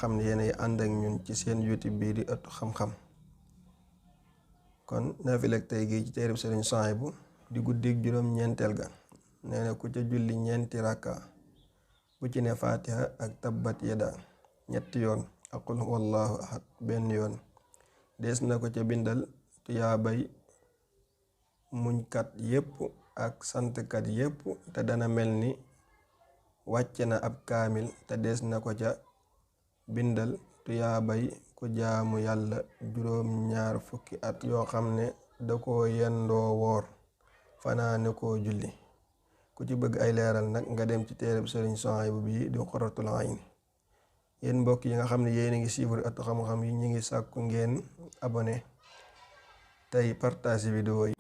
xam ne yéenay ànd ak ñun ci seen YouTube bii di ëttu xam-xam. kon naafila tey gi ci téereb Sëriñ Suhaybu di guddig juróom-ñeenteel ga nee na ku ca julli ñeenti rakka bu ci ne fatiha ak tabbat yada ñetti yoon ak qul huwallahu ahad benn yoon dees na ko ca bindal tuyaabay muñkat yépp ak santkat yépp te dana mel ni wàcce na ab kaamil te dees na ko ca bindal tuyaabay ku jaamu yàlla juróom-ñaar fukki at yoo xam ne da ko yendoo woor fanaane koo julli. ku ci bëgg ay leeral nag nga dem ci téereb Sëriñ Suhaybu bi di Qurratul Ayni. yéen mbokk yi nga xam ne yéen a ngi suivre ëttu xam-xam yi ñu ngi sàkku ngeen abonné tey partage vidéo yi.